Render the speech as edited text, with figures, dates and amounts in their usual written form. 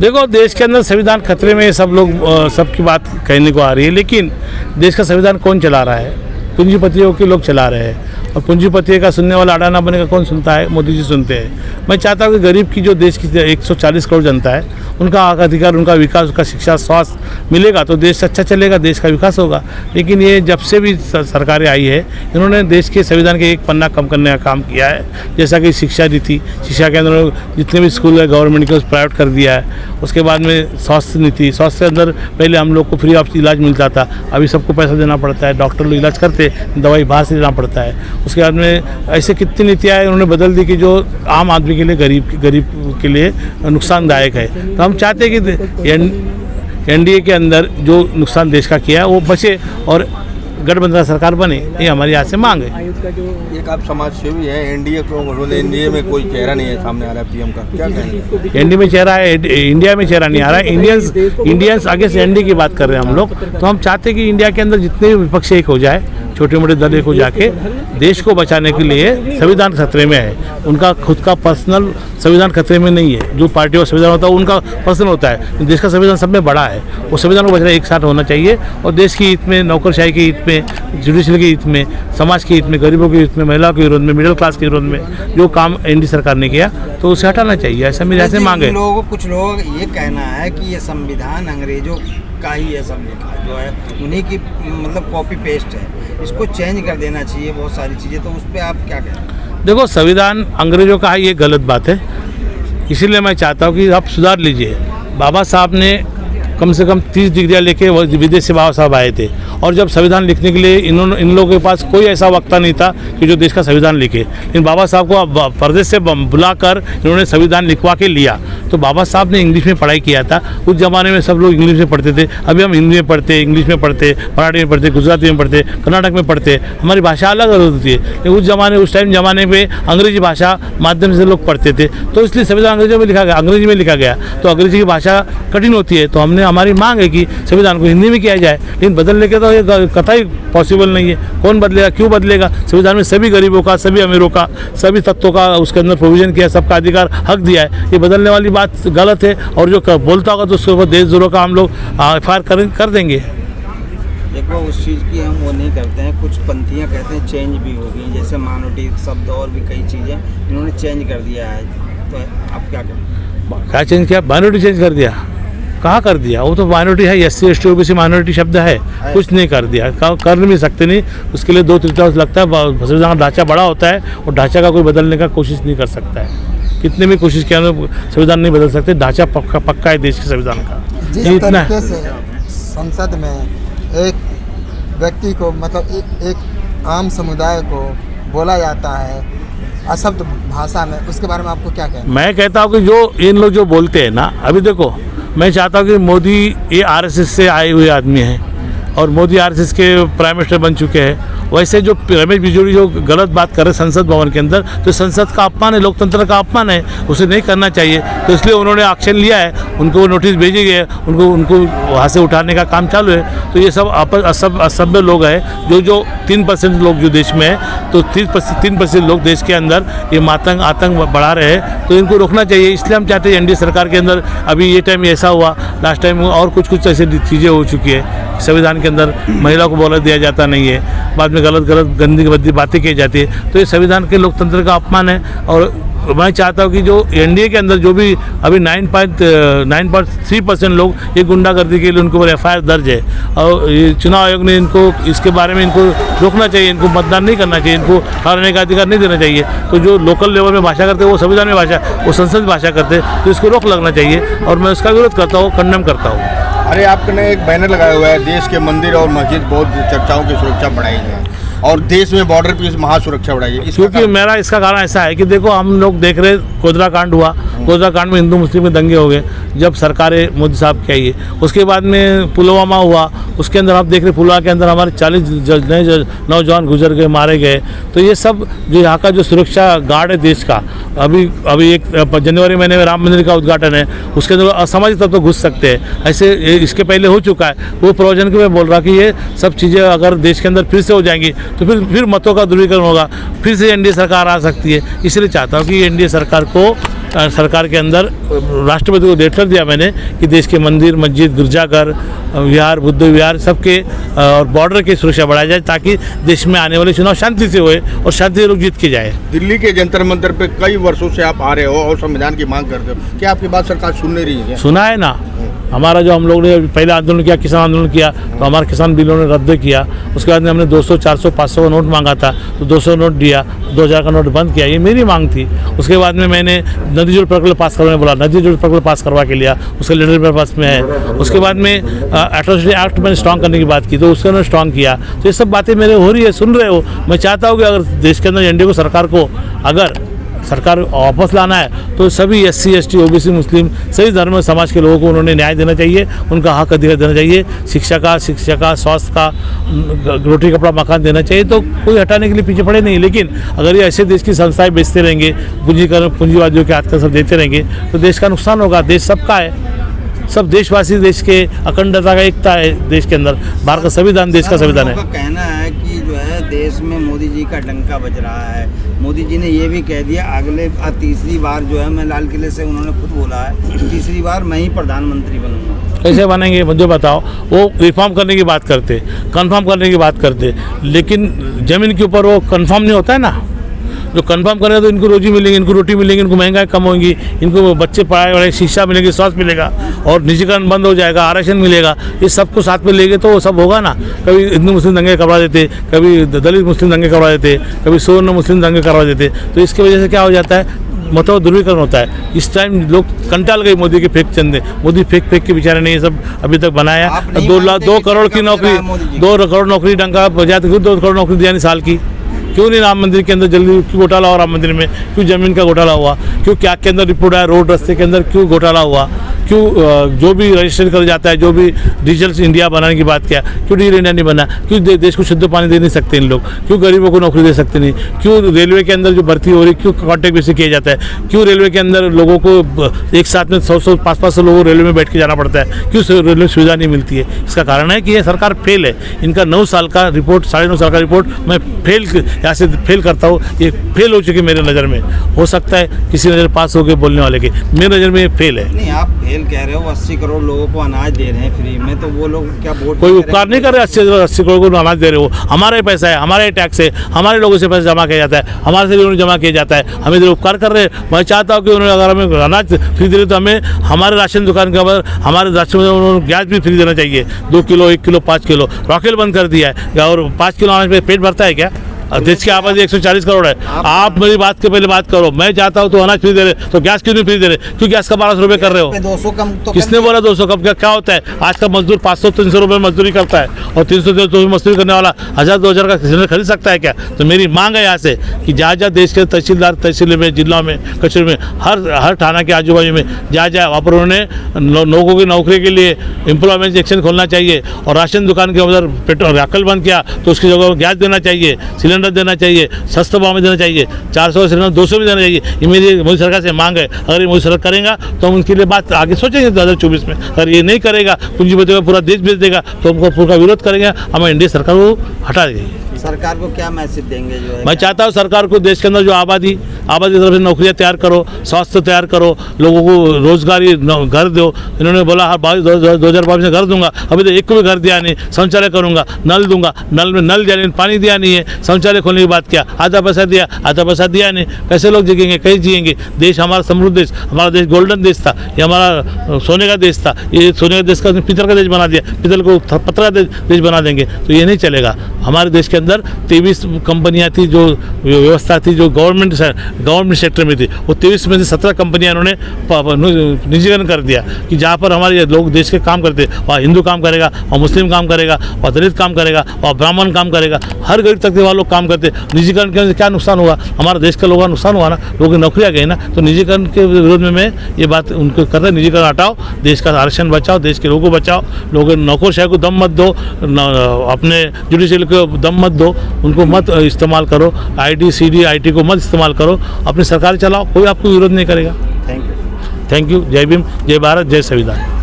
देखो, देश के अंदर संविधान खतरे में, सब लोग सबकी बात कहने को आ रही है, लेकिन देश का संविधान कौन चला रहा है? पूंजीपतियों के लोग चला रहे हैं, और पूंजीपति का सुनने वाला अडाना बनेगा कौन सुनता है? मोदी जी सुनते हैं। मैं चाहता हूँ कि गरीब की जो देश की 140 करोड़ जनता है, उनका अधिकार, उनका विकास, उनका शिक्षा, स्वास्थ्य मिलेगा तो देश अच्छा चलेगा, देश का विकास होगा। लेकिन ये जब से भी सरकारें आई है, इन्होंने देश के संविधान के एक पन्ना कम करने का काम किया है। जैसा कि शिक्षा नीति, शिक्षा के अंदर जितने भी स्कूल है गवर्नमेंट के, प्राइवेट कर दिया है। उसके बाद में स्वास्थ्य नीति, स्वास्थ्य के अंदर पहले हम लोग को फ्री ऑफ इलाज मिलता था, अभी सबको पैसा देना पड़ता है। डॉक्टर लोग इलाज करते, दवाई बाहर से देना पड़ता है। उसके बाद में ऐसे कितनी नीतियाँ उन्होंने बदल दी कि जो आम आदमी के लिए, गरीब के लिए नुकसानदायक है। तो हम चाहते हैं कि एनडीए के अंदर जो नुकसान देश का किया है वो बचे और गठबंधन सरकार बने, ये हमारी यहाँ से मांग है। एक आप समाज सेवी है, एनडीए को बोले, एनडीए में कोई चेहरा नहीं है सामने आ रहा है पीएम का, क्या कहेंगे? एनडीए में चेहरा है, इंडिया में चेहरा नहीं आ रहा है। इंडियंस आगे से एनडीए की बात कर रहे हैं हम लोग। तो हम चाहते हैं कि इंडिया के अंदर जितने भी विपक्ष एक हो जाए, छोटे मोटे दल एक हो जाके देश को बचाने के लिए। संविधान खतरे में है, उनका खुद का पर्सनल संविधान खतरे में नहीं है। जो पार्टी का संविधान होता है उनका पर्सनल होता है, देश का संविधान सब में बड़ा है। वो संविधान को बचना एक साथ होना चाहिए, और देश के हित में, नौकरशाही के हित में, जुडिशल के हित में, समाज के हित में, गरीबों के हित में, महिलाओं के विरोध में, मिडिल क्लास के विरोध में जो काम एनडीए सरकार ने किया तो उसे हटाना चाहिए, ऐसा मेरे ऐसे मांग है। कुछ लोग ये कहना है कि ये संविधान अंग्रेजों का ही है, सब लिखा जो है उन्हीं की मतलब कॉपी पेस्ट है, इसको चेंज कर देना चाहिए बहुत सारी चीज़ें। तो उस पर आप क्या कहें? देखो, संविधान अंग्रेजों का है ये गलत बात है, इसीलिए मैं चाहता हूँ कि आप सुधार लीजिए। बाबा साहब ने कम से कम 30 डिग्रियाँ लेके विदेश से बाबा साहब आए थे, और जब संविधान लिखने के लिए इन लोगों के पास कोई ऐसा वक्ता नहीं था कि जो देश का संविधान लिखे। लेकिन बाबा साहब को प्रदेश से बुलाकर इन्होंने संविधान लिखवा के लिया। तो बाबा साहब ने इंग्लिश में पढ़ाई किया था। उस ज़माने में सब लोग इंग्लिश में पढ़ते थे, अभी हम हिंदी में पढ़ते, इंग्लिश में पढ़ते, मराठी में पढ़ते, गुजराती में पढ़ते, कर्नाटक में पढ़ते, हमारी भाषा अलग अलग होती है। लेकिन उस ज़माने में अंग्रेजी भाषा माध्यम से लोग पढ़ते थे, तो इसलिए संविधान अंग्रेजी में लिखा गया। तो अंग्रेजी की भाषा कठिन होती है, तो हमारी मांग है कि संविधान को हिंदी में किया जाए। लेकिन बदलने के तो ये कतई पॉसिबल नहीं है। कौन बदलेगा, क्यों बदलेगा? संविधान में सभी गरीबों का, सभी अमीरों का, सभी तत्वों का उसके अंदर प्रोविजन किया, सबका अधिकार, हक दिया है। ये बदलने वाली बात गलत है, और जो बोलता होगा तो उसके ऊपर देशद्रोह का हम लोग FIR कर देंगे। देखो, उस चीज़ की हम वो नहीं करते हैं। कुछ पंथियाँ कहते हैं चेंज भी हो गई, जैसे माइनॉरिटी शब्द और भी कई चीज़ें इन्होंने चेंज कर दिया है। तो आप क्या करें? क्या चेंज किया? माइनॉरिटी चेंज कर दिया? कहाँ कर दिया? वो तो माइनॉरिटी है, SC ST OBC माइनॉरिटी शब्द है, कुछ नहीं कर दिया, कर नहीं सकते। नहीं, उसके लिए 2-3 लगता है। संविधान का ढांचा बड़ा होता है, और ढांचा का कोई बदलने का कोशिश नहीं कर सकता है। कितने भी कोशिश किया संविधान नहीं बदल सकते। ढांचा पक्का है देश के संविधान का। जिस तरीके से संसद में एक व्यक्ति को, मतलब एक आम समुदाय को बोला जाता है अशब्द भाषा में, उसके बारे में आपको क्या कहना? मैं कहता हूँ कि जो इन लोग जो बोलते हैं ना, अभी देखो, मैं चाहता हूँ कि मोदी ये RSS से आए हुए आदमी हैं, और मोदी RSS के प्राइम मिनिस्टर बन चुके हैं। वैसे जो रमेश बिजोड़ी जो गलत बात कर रहे हैं संसद भवन के अंदर, तो संसद का अपमान है, लोकतंत्र का अपमान है, उसे नहीं करना चाहिए। तो इसलिए उन्होंने एक्शन लिया है, उनको नोटिस भेजी गई है, उनको वहाँ से उठाने का काम चालू है। तो ये सब असभ्य लोग हैं, जो 3% लोग जो देश में है, तो 3% लोग देश के अंदर ये आतंक बढ़ा रहे हैं। तो इनको रोकना चाहिए। इसलिए हम चाहते हैं एनडीए सरकार के अंदर, अभी ये टाइम ऐसा हुआ, लास्ट टाइम और कुछ ऐसी चीज़ें हो चुकी है। संविधान के अंदर महिला को बोला दिया जाता नहीं है, बाद में गलत गंदी बातें की जाती है। तो ये संविधान के लोकतंत्र का अपमान है। और मैं चाहता हूँ कि जो एनडीए के अंदर जो भी अभी 9.3% लोग ये गुंडागर्दी के लिए उनके ऊपर FIR दर्ज है, और ये चुनाव आयोग ने इनको इसके बारे में इनको रोकना चाहिए, इनको मतदान नहीं करना चाहिए, इनको ठहरने का अधिकार नहीं देना चाहिए। तो जो लोकल लेवल में भाषा करते हैं वो संविधान में भाषा, वो संसद में भाषा करते हैं, तो इसको रोक लगना चाहिए। और मैं उसका विरोध करता हूँ, कंडेम करता हूँ। अरे, आपने एक बैनर लगाया हुआ है, देश के मंदिर और मस्जिद बहुत चर्चाओं की सुरक्षा बढ़ाई है, और देश में बॉर्डर की महासुरक्षा बढ़ाई है। क्योंकि मेरा इसका कारण ऐसा है कि देखो, हम लोग देख रहे गोधरा कांड हुआ, गोधरा कांड में हिंदू मुस्लिम के दंगे हो गए जब सरकारें मोदी साहब की आई है। उसके बाद में पुलवामा हुआ, उसके अंदर आप देख रहे पुलवामा के अंदर हमारे 40 नौजवान गुजर गए, मारे गए। तो ये सब जो यहाँ का जो सुरक्षा गार्ड है देश का, अभी एक जनवरी महीने में राम मंदिर का उद्घाटन है, उसके अंदर असामाजिक तत्व घुस सकते हैं, ऐसे इसके पहले हो चुका है। वो प्रोविजन के मैं बोल रहा कि ये सब चीज़ें अगर देश के अंदर फिर से हो जाएंगी तो फिर मतों का ध्रुवीकरण होगा, फिर से एनडीए सरकार आ सकती है। इसलिए चाहता हूँ कि एनडीए सरकार को सरकार के अंदर राष्ट्रपति को लेटर दिया मैंने कि देश के मंदिर, मस्जिद, गिरजाघर, विहार, बुद्ध विहार सबके और बॉर्डर की सुरक्षा बढ़ाई जाए ताकि देश में आने वाले चुनाव शांति से हुए और शांति से लोग जीत के जाए। दिल्ली के जंतर मंतर पे कई वर्षों से आप आ रहे हो और संविधान की मांग करते हो, क्या आपकी बात सरकार सुन नहीं रही है? सुना है ना, हमारा जो हम लोग ने पहले आंदोलन किया, किसान आंदोलन किया, तो हमारे किसान बिलों ने रद्द किया। उसके बाद में हमने 200, 400, 500 का नोट मांगा था तो 200 नोट दिया, 2000 का नोट बंद किया, ये मेरी मांग थी। उसके बाद में मैंने नदी जोड़ प्रकल्प पास करवाने बोला, नदी जोड़ प्रकल्प पास करवा के लिया, उसका लेटर मेरे पास में है। उसके बाद में एट्रोसिटी एक्ट मैंने स्ट्रॉन्ग करने की बात की तो उसको उन्होंने स्ट्रॉन्ग किया। तो ये सब बातें मेरे हो रही है, सुन रहे हो। मैं चाहता हूँ कि अगर देश के अंदर एनडीए को सरकार को अगर सरकार वापस लाना है तो सभी SC, ST, OBC, मुस्लिम सभी धर्म समाज के लोगों को उन्होंने न्याय देना चाहिए, उनका हक अधिकार देना चाहिए, शिक्षा का, स्वास्थ्य का, रोटी कपड़ा मकान देना चाहिए। तो कोई हटाने के लिए पीछे पड़े नहीं। लेकिन अगर ये ऐसे देश की संस्थाएं बेचते रहेंगे, पूंजीवादियों के हाथ का सब देते रहेंगे तो देश का नुकसान होगा। देश सबका है, सब देशवासी, देश के अखंडता का एकता है देश के अंदर। भारत का संविधान देश का संविधान है। उनका कहना है कि जो है देश में मोदी जी का डंका बज रहा है। मोदी जी ने ये भी कह दिया अगले तीसरी बार जो है, मैं लाल किले से उन्होंने खुद बोला है, तीसरी बार मैं ही प्रधानमंत्री बनूंगा। कैसे बनेंगे मुझे बताओ। वो रिफॉर्म करने की बात करते, कन्फर्म करने की बात करते, लेकिन ज़मीन के ऊपर वो कन्फर्म नहीं होता है ना। जो कन्फर्म करेगा तो इनको रोजी मिलेगी, इनको रोटी मिलेगी, इनको महंगाई कम होगी, इनको बच्चे पढ़ाई, शिक्षा मिलेगी, स्वास्थ्य मिलेगा और निजीकरण बंद हो जाएगा, आरक्षण मिलेगा। ये सबको साथ में लेंगे तो वो सब होगा ना। कभी हिंदू मुस्लिम दंगे करवा देते, कभी दलित मुस्लिम दंगे करवा देते, कभी सवर्ण मुस्लिम दंगे करवा देते। तो इसकी वजह से क्या हो जाता है, मतलब ध्रुवीकरण होता है। इस टाइम लोग कंटाल गए मोदी के फेक चंदे। मोदी फेक के बेचारे ने ये सब अभी तक बनाया। 2 करोड़ की नौकरी, 2 करोड़ नौकरी डंका बजा, 2 करोड़ नौकरी दिया नहीं साल की। क्यों नहीं राम मंदिर के अंदर जल्दी क्यों घोटाला हुआ, राम मंदिर में क्यों ज़मीन का घोटाला हुआ, क्यों क्या के अंदर रिपोर्ट आया, रोड रास्ते के अंदर क्यों घोटाला हुआ, क्यों जो भी रजिस्टर कर जाता है, जो भी डिजिटल इंडिया बनाने की बात किया, क्यों डिजिटल इंडिया नहीं बना, क्यों देश को शुद्ध पानी दे नहीं सकते इन लोग, क्यों गरीबों को नौकरी दे सकते नहीं, क्यों रेलवे के अंदर जो भर्ती हो रही क्यों कॉन्ट्रैक्ट बेसिस किया जाता है, क्यों रेलवे के अंदर लोगों को एक साथ में 100-100, 500 लोगों को रेलवे में बैठ के जाना पड़ता है, क्यों रेलवे सुविधा नहीं मिलती है। इसका कारण है कि ये सरकार फेल है। इनका 9 साल का रिपोर्ट, 9.5 साल का रिपोर्ट मैं यहाँ से फेल करता हूँ। ये फेल हो चुकी मेरे नज़र में। हो सकता है किसी नज़र पास हो गए बोलने वाले के, मेरे नज़र में ये फेल है। नहीं, आप फेल कह रहे हो। 80 करोड़ लोगों को अनाज दे रहे हैं फ्री में, तो वो लोग क्या वोट कोई उपकार नहीं कर रहे। 80 करोड़ को अनाज दे रहे हो, हमारा ही पैसा है, हमारा ही टैक्स है, हमारे लोगों से पैसा जमा किया जाता है, हमारे से भी जमा किया जाता है, हमें इधर उपकार कर रहे हैं। मैं चाहता हूँ कि उन्होंने अगर हमें अनाज फ्री दे रहे तो हमें हमारे राशन दुकान के ऊपर हमारे राशन में उन्होंने गैस भी फ्री देना चाहिए। 2 किलो, 1 किलो, 5 किलो रॉकेल बंद कर दिया है और 5 किलो अनाज पे पेट भरता है क्या? देश की आबादी 140 करोड़ है। आप मेरी बात के पहले बात करो। मैं चाहता हूँ तो अनाज फ्री दे रहे, तो गैस क्यों नहीं फ्री दे रहे? क्यों गैस का 1200 रुपये कर रहे हो? 200 कम तो किसने बोला 200 कम? क्या होता है? आज का मजदूर 500-300 रुपये मजदूरी करता है और 300 मजदूरी करने वाला 1000-2000 का सिलेंडर खरीद सकता है क्या? तो मेरी मांग है यहाँ से कि जहाँ जहाँ देश के तहसीलदार, तहसील में, जिला में, कचहरी में, हर थाना के आजू बाजू में जहाँ जहाँ वहाँ पर उन्होंने लोगों की नौकरी के लिए एम्प्लॉयमेंट सेक्शन खोलना चाहिए और राशन दुकान के अंदर पेट्रोल रॉकेल बंद किया तो उसकी जगह गैस देना चाहिए, सिलेंडर देना चाहिए, सस्ते भाव में देना चाहिए, 400 सिलेंडर 200 में देना चाहिए। ये मेरी मोदी सरकार से मांग है। अगर ये मोदी सरकार करेगा तो हम उनके लिए बात आगे सोचेंगे 2024 में। अगर ये नहीं करेगा, पूंजीपतियों का पूरा देश बेच देगा तो हमको पूरा विरोध करेंगे, हमें एनडीए सरकार को हटा देगी। सरकार को क्या मैसेज देंगे? जो है मैं चाहता हूँ सरकार को देश के अंदर जो आबादी की तरफ से नौकरियाँ तैयार करो, स्वास्थ्य तैयार करो, लोगों को रोजगारी घर दो। इन्होंने बोला हर 2022 में घर दूंगा, अभी तो एक को भी घर दिया नहीं। शौचालय करूंगा, नल दूंगा, नल में नल दिया नहीं, पानी दिया नहीं है। शौचालय खोलने की बात किया, आधा पैसा दिया, आधा पैसा दिया नहीं। कैसे लोग जिएंगे, कैसे जिएंगे? देश हमारा समृद्ध देश, हमारा देश गोल्डन देश था, ये हमारा सोने का देश था। ये सोने का देश का पीतल का देश बना दिया, पीतल को पत्थर का देश बना देंगे तो ये नहीं चलेगा। हमारे देश के अंदर 23 कंपनियां थी, जो व्यवस्था थी, जो गवर्नमेंट सेक्टर में थी, वो 23 में से 17 कंपनियां इन्होंने निजीकरण कर दिया कि जहाँ पर हमारे लोग देश के काम करते वहाँ हिंदू काम करेगा, वहाँ मुस्लिम काम करेगा, वहाँ दलित काम करेगा, वहाँ ब्राह्मण काम करेगा, हर गरीब तक के वाले लोग काम करते। निजीकरण के क्या नुकसान हुआ? हमारा देश का लोगों का नुकसान हुआ ना, लोगों की नौकरियाँ गई ना। तो निजीकरण के विरोध में मैं ये बात उनको करता है, निजीकरण हटाओ, देश का आरक्षण बचाओ, देश के लोगों को बचाओ, लोगों नौकरशाही को दम मत दो, अपने जुडिशियल को दम मत दो, उनको मत इस्तेमाल करो, ID, CD, IT को मत इस्तेमाल करो, अपनी सरकार चलाओ, कोई आपको विरोध नहीं करेगा। Thank you. Thank you. जय भीम, जय भारत, जय संविधान।